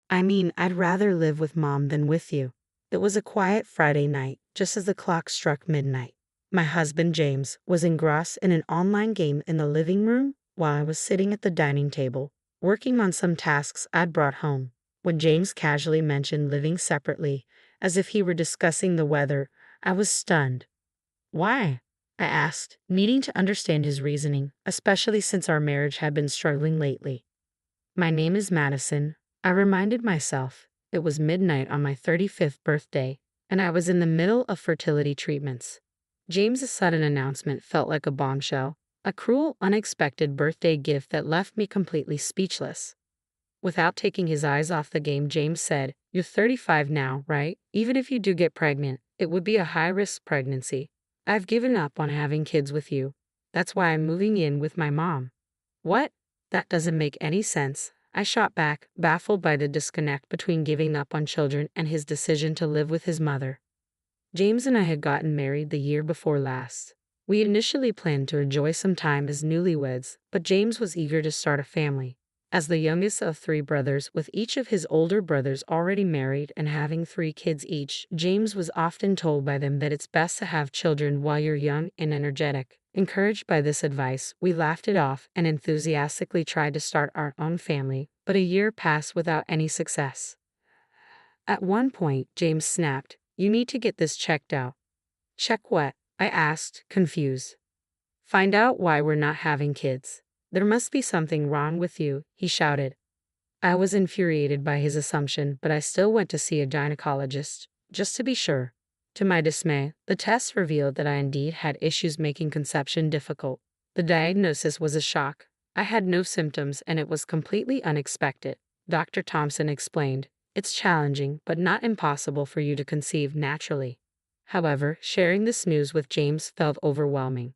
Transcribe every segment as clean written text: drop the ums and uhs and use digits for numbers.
I mean, I'd rather live with Mom than with you. It was a quiet Friday night, just as the clock struck midnight. My husband, James, was engrossed in an online game in the living room while I was sitting at the dining table, working on some tasks I'd brought home. When James casually mentioned living separately, as if he were discussing the weather, I was stunned. Why? I asked, needing to understand his reasoning, especially since our marriage had been struggling lately. My name is Madison, I reminded myself. It was midnight on my 35th birthday, and I was in the middle of fertility treatments. James's sudden announcement felt like a bombshell, a cruel, unexpected birthday gift that left me completely speechless. Without taking his eyes off the game, James said, "You're 35 now, right? Even if you do get pregnant, it would be a high-risk pregnancy. I've given up on having kids with you. That's why I'm moving in with my mom." What? That doesn't make any sense. I shot back, baffled by the disconnect between giving up on children and his decision to live with his mother. James and I had gotten married the year before last. We initially planned to enjoy some time as newlyweds, but James was eager to start a family. As the youngest of three brothers, with each of his older brothers already married and having 3 kids each, James was often told by them that it's best to have children while you're young and energetic. Encouraged by this advice, we laughed it off and enthusiastically tried to start our own family, but a year passed without any success. At one point, James snapped, "You need to get this checked out." "Check what?" I asked, confused. "Find out why we're not having kids. There must be something wrong with you," he shouted. I was infuriated by his assumption, but I still went to see a gynecologist, just to be sure. To my dismay, the test revealed that I indeed had issues making conception difficult. The diagnosis was a shock. I had no symptoms and it was completely unexpected. Dr. Thompson explained, "It's challenging, but not impossible for you to conceive naturally." However, sharing this news with James felt overwhelming.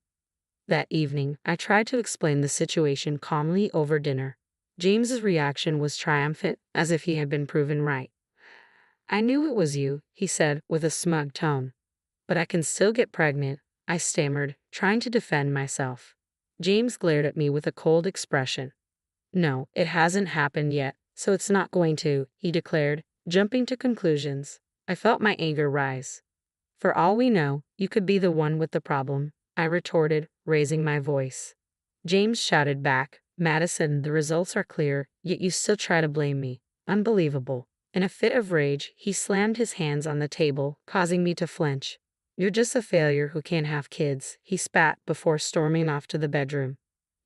That evening, I tried to explain the situation calmly over dinner. James's reaction was triumphant, as if he had been proven right. "I knew it was you," he said with a smug tone. "But I can still get pregnant," I stammered, trying to defend myself. James glared at me with a cold expression. "No, it hasn't happened yet, so it's not going to," he declared, jumping to conclusions. I felt my anger rise. "For all we know, you could be the one with the problem," I retorted, raising my voice. James shouted back, "Madison, the results are clear, yet you still try to blame me. Unbelievable." In a fit of rage, he slammed his hands on the table, causing me to flinch. "You're just a failure who can't have kids," he spat before storming off to the bedroom.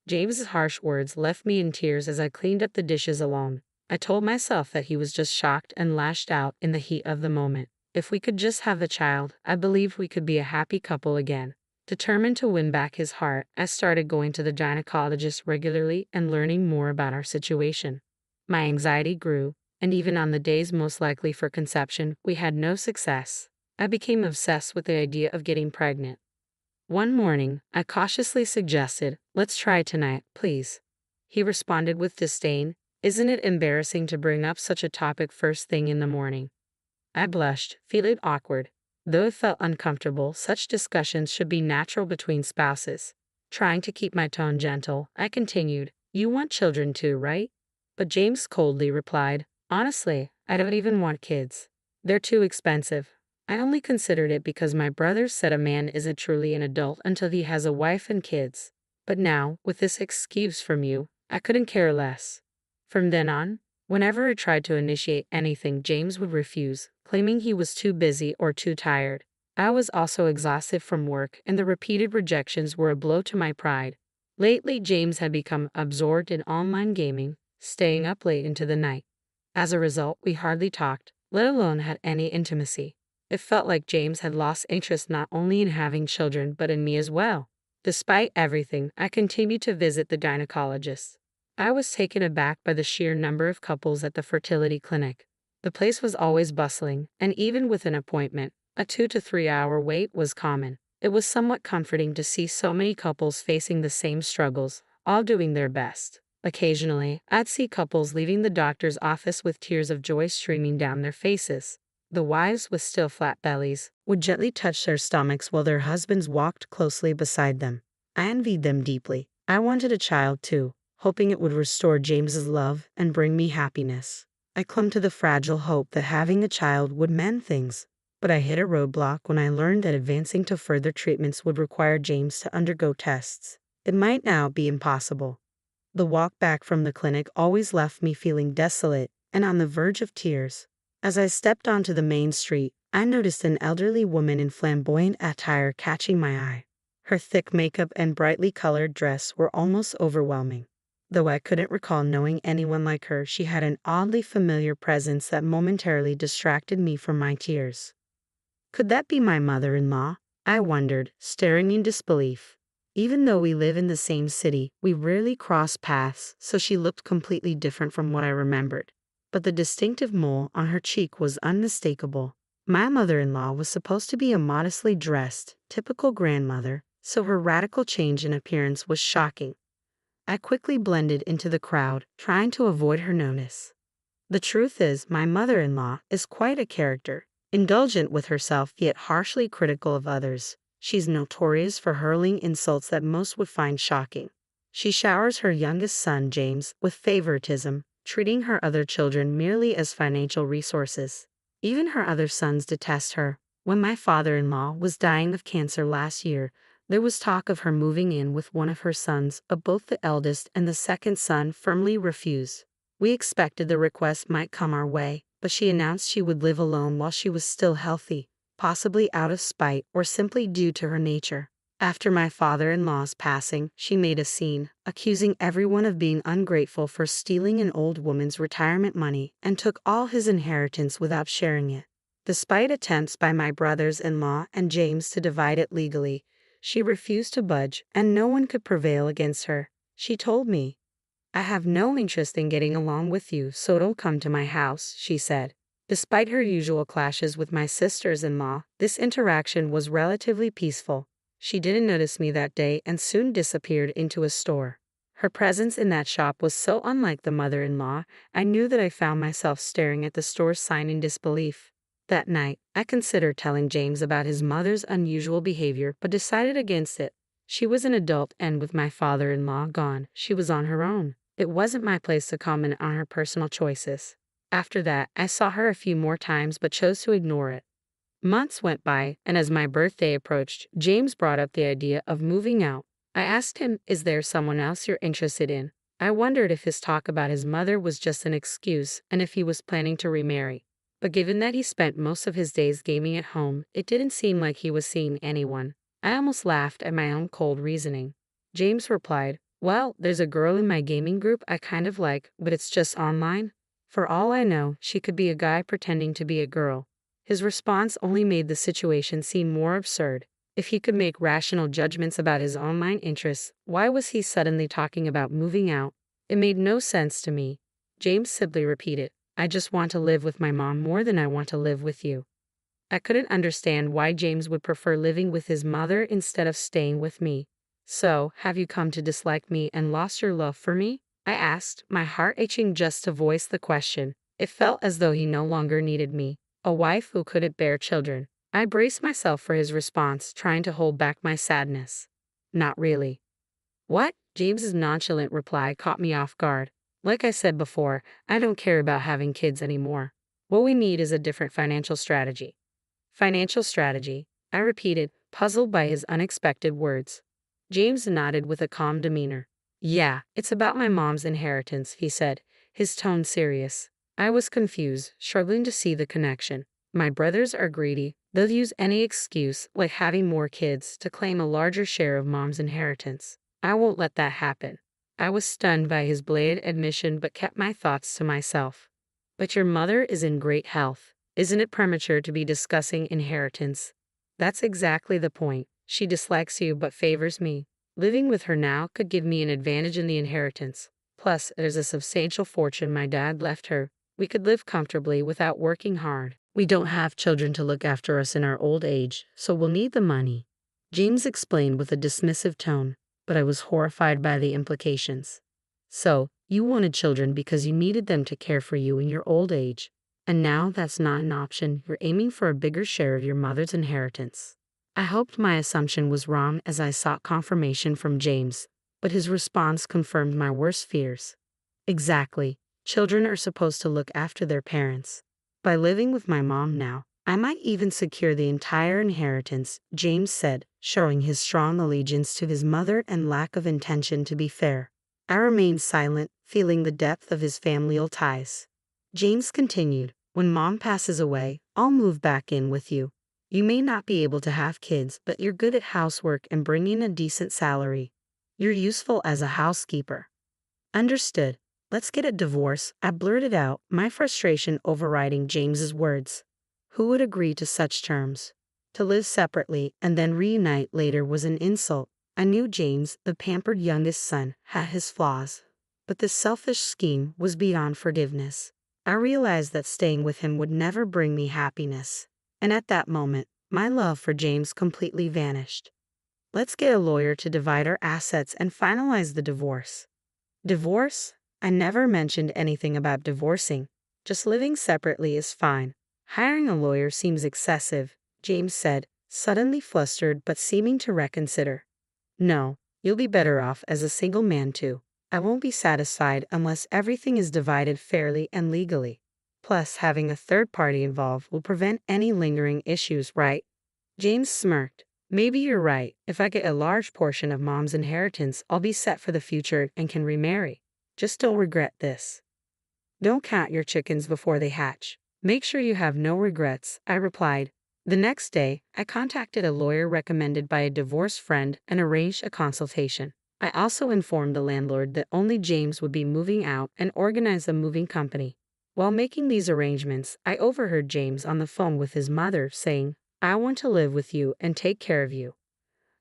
James's harsh words left me in tears as I cleaned up the dishes alone. I told myself that he was just shocked and lashed out in the heat of the moment. If we could just have a child, I believed we could be a happy couple again. Determined to win back his heart, I started going to the gynecologist regularly and learning more about our situation. My anxiety grew, and even on the days most likely for conception, we had no success. I became obsessed with the idea of getting pregnant. One morning, I cautiously suggested, "Let's try tonight, please." He responded with disdain, "Isn't it embarrassing to bring up such a topic first thing in the morning?" I blushed, feeling awkward. Though it felt uncomfortable, such discussions should be natural between spouses. Trying to keep my tone gentle, I continued, "You want children too, right?" But James coldly replied, "Honestly, I don't even want kids. They're too expensive. I only considered it because my brother said a man isn't truly an adult until he has a wife and kids. But now, with this excuse from you, I couldn't care less." From then on, whenever I tried to initiate anything, James would refuse, claiming he was too busy or too tired. I was also exhausted from work, and the repeated rejections were a blow to my pride. Lately, James had become absorbed in online gaming, staying up late into the night. As a result, we hardly talked, let alone had any intimacy. It felt like James had lost interest not only in having children but in me as well. Despite everything, I continued to visit the gynecologist. I was taken aback by the sheer number of couples at the fertility clinic. The place was always bustling, and even with an appointment, a 2 to 3 hour wait was common. It was somewhat comforting to see so many couples facing the same struggles, all doing their best. Occasionally, I'd see couples leaving the doctor's office with tears of joy streaming down their faces. The wives, with still flat bellies, would gently touch their stomachs while their husbands walked closely beside them. I envied them deeply. I wanted a child too, hoping it would restore James's love and bring me happiness. I clung to the fragile hope that having a child would mend things, but I hit a roadblock when I learned that advancing to further treatments would require James to undergo tests. It might now be impossible. The walk back from the clinic always left me feeling desolate and on the verge of tears. As I stepped onto the main street, I noticed an elderly woman in flamboyant attire catching my eye. Her thick makeup and brightly colored dress were almost overwhelming. Though I couldn't recall knowing anyone like her, she had an oddly familiar presence that momentarily distracted me from my tears. Could that be my mother-in-law? I wondered, staring in disbelief. Even though we live in the same city, we rarely cross paths, so she looked completely different from what I remembered. But the distinctive mole on her cheek was unmistakable. My mother-in-law was supposed to be a modestly dressed, typical grandmother, so her radical change in appearance was shocking. I quickly blended into the crowd, trying to avoid her notice. The truth is, my mother-in-law is quite a character, indulgent with herself yet harshly critical of others. She's notorious for hurling insults that most would find shocking. She showers her youngest son, James, with favoritism, treating her other children merely as financial resources. Even her other sons detest her. When my father-in-law was dying of cancer last year, there was talk of her moving in with one of her sons, but both the eldest and the second son firmly refused. We expected the request might come our way, but she announced she would live alone while she was still healthy, possibly out of spite or simply due to her nature. After my father-in-law's passing, she made a scene, accusing everyone of being ungrateful for stealing an old woman's retirement money and took all his inheritance without sharing it. Despite attempts by my brothers-in-law and James to divide it legally, she refused to budge, and no one could prevail against her. She told me, "I have no interest in getting along with you, so don't come to my house," she said. Despite her usual clashes with my sisters-in-law, this interaction was relatively peaceful. She didn't notice me that day and soon disappeared into a store. Her presence in that shop was so unlike the mother-in-law, I knew that I found myself staring at the store's sign in disbelief. That night, I considered telling James about his mother's unusual behavior, but decided against it. She was an adult, and with my father-in-law gone, she was on her own. It wasn't my place to comment on her personal choices. After that, I saw her a few more times but chose to ignore it. Months went by, and as my birthday approached, James brought up the idea of moving out. I asked him, "Is there someone else you're interested in?" I wondered if his talk about his mother was just an excuse and if he was planning to remarry. But given that he spent most of his days gaming at home, it didn't seem like he was seeing anyone. I almost laughed at my own cold reasoning. James replied, "Well, there's a girl in my gaming group I kind of like, but it's just online. For all I know, she could be a guy pretending to be a girl." His response only made the situation seem more absurd. If he could make rational judgments about his online interests, why was he suddenly talking about moving out? It made no sense to me. James simply repeated, "I just want to live with my mom more than I want to live with you." I couldn't understand why James would prefer living with his mother instead of staying with me. "So, have you come to dislike me and lost your love for me?" I asked, my heart itching just to voice the question. It felt as though he no longer needed me, a wife who couldn't bear children. I braced myself for his response, trying to hold back my sadness. "Not really." "What?" James's nonchalant reply caught me off guard. "Like I said before, I don't care about having kids anymore. What we need is a different financial strategy." "Financial strategy?" I repeated, puzzled by his unexpected words. James nodded with a calm demeanor. "Yeah, it's about my mom's inheritance," he said, his tone serious. I was confused, struggling to see the connection. My brothers are greedy. They'll use any excuse, like having more kids, to claim a larger share of mom's inheritance. I won't let that happen. I was stunned by his bland admission but kept my thoughts to myself. "But your mother is in great health. Isn't it premature to be discussing inheritance?" "That's exactly the point. She dislikes you but favors me. Living with her now could give me an advantage in the inheritance. Plus, there's a substantial fortune my dad left her. We could live comfortably without working hard. We don't have children to look after us in our old age, so we'll need the money," James explained with a dismissive tone, but I was horrified by the implications. "So, you wanted children because you needed them to care for you in your old age. And now that's not an option. You're aiming for a bigger share of your mother's inheritance." I hoped my assumption was wrong as I sought confirmation from James, but his response confirmed my worst fears. "Exactly. Children are supposed to look after their parents. By living with my mom now, I might even secure the entire inheritance, James said, showing his strong allegiance to his mother and lack of intention to be fair. I remained silent, feeling the depth of his familial ties. James continued, "When mom passes away, I'll move back in with you. You may not be able to have kids, but you're good at housework and bring in a decent salary. You're useful as a housekeeper." "Understood. Let's get a divorce," I blurted out, my frustration overriding James's words. Who would agree to such terms? To live separately and then reunite later was an insult. I knew James, the pampered youngest son, had his flaws. But this selfish scheme was beyond forgiveness. I realized that staying with him would never bring me happiness. And at that moment, my love for James completely vanished. "Let's get a lawyer to divide our assets and finalize the divorce." Divorce? I never mentioned anything about divorcing. Just living separately is fine. Hiring a lawyer seems excessive, James said, suddenly flustered but seeming to reconsider. "No, you'll be better off as a single man too. I won't be satisfied unless everything is divided fairly and legally. Plus, having a third party involved will prevent any lingering issues, right?" James smirked. "Maybe you're right. If I get a large portion of mom's inheritance, I'll be set for the future and can remarry. Just don't regret this." "Don't count your chickens before they hatch. Make sure you have no regrets," I replied. The next day, I contacted a lawyer recommended by a divorced friend and arranged a consultation. I also informed the landlord that only James would be moving out and organized a moving company. While making these arrangements, I overheard James on the phone with his mother saying, "I want to live with you and take care of you."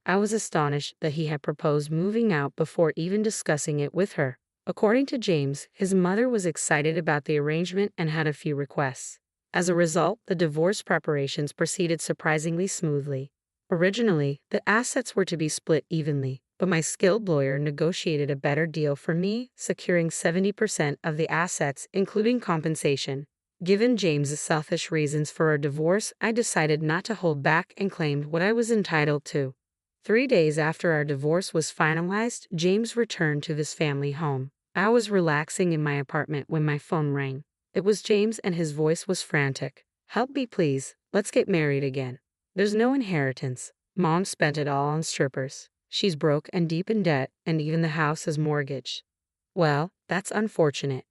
I was astonished that he had proposed moving out before even discussing it with her. According to James, his mother was excited about the arrangement and had a few requests. As a result, the divorce preparations proceeded surprisingly smoothly. Originally, the assets were to be split evenly, but my skilled lawyer negotiated a better deal for me, securing 70% of the assets, including compensation. Given James's selfish reasons for our divorce, I decided not to hold back and claimed what I was entitled to. 3 days after our divorce was finalized, James returned to his family home. I was relaxing in my apartment when my phone rang. It was James and his voice was frantic. "Help me please, let's get married again. There's no inheritance. Mom spent it all on strippers. She's broke and deep in debt, and even the house is mortgaged." "Well, that's unfortunate.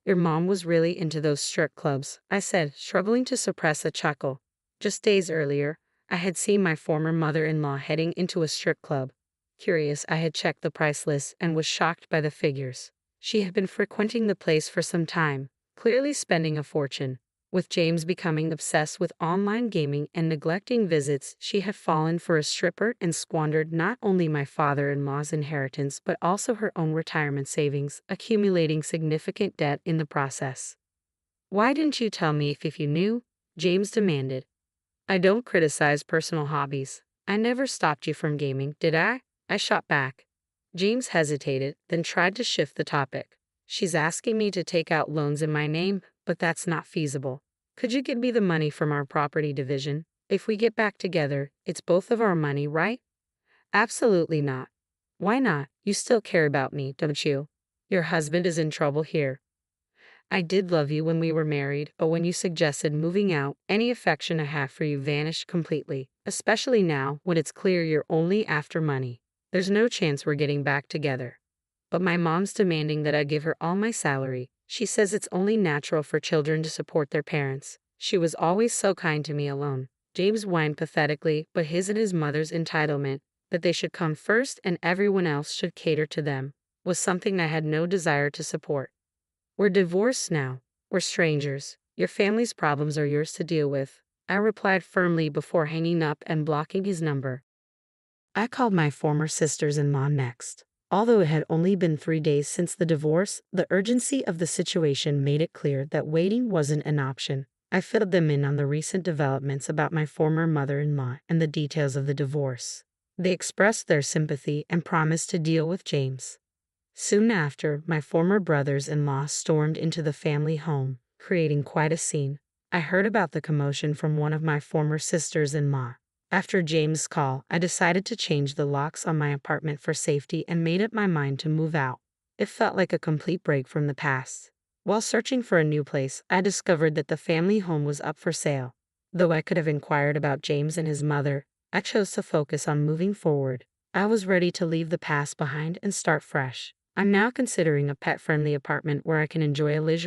Your mom was really into those strip clubs," I said, struggling to suppress a chuckle. Just days earlier, I had seen my former mother-in-law heading into a strip club. Curious, I had checked the price list and was shocked by the figures. She had been frequenting the place for some time, clearly spending a fortune. With James becoming obsessed with online gaming and neglecting visits, she had fallen for a stripper and squandered not only my father-in-law's inheritance but also her own retirement savings, accumulating significant debt in the process. "Why didn't you tell me if you knew?" James demanded. "I don't criticize personal hobbies. I never stopped you from gaming, did I?" I shot back. James hesitated, then tried to shift the topic. "She's asking me to take out loans in my name, but that's not feasible. Could you give me the money from our property division? If we get back together, it's both of our money, right?" "Absolutely not." "Why not? You still care about me, don't you? Your husband is in trouble here. I did love you when we were married, but when you suggested moving out, any affection I have for you vanished completely, especially now when it's clear you're only after money. There's no chance we're getting back together." "But my mom's demanding that I give her all my salary. She says it's only natural for children to support their parents. She was always so kind to me alone." James whined pathetically, but his and his mother's entitlement, that they should come first and everyone else should cater to them, was something I had no desire to support. "We're divorced now. We're strangers. Your family's problems are yours to deal with," I replied firmly before hanging up and blocking his number. I called my former sisters-in-law next. Although it had only been 3 days since the divorce, the urgency of the situation made it clear that waiting wasn't an option. I filled them in on the recent developments about my former mother-in-law and the details of the divorce. They expressed their sympathy and promised to deal with James. Soon after, my former brothers-in-law stormed into the family home, creating quite a scene. I heard about the commotion from one of my former sisters-in-law. After James' call, I decided to change the locks on my apartment for safety and made up my mind to move out. It felt like a complete break from the past. While searching for a new place, I discovered that the family home was up for sale. Though I could have inquired about James and his mother, I chose to focus on moving forward. I was ready to leave the past behind and start fresh. I'm now considering a pet-friendly apartment where I can enjoy a leisure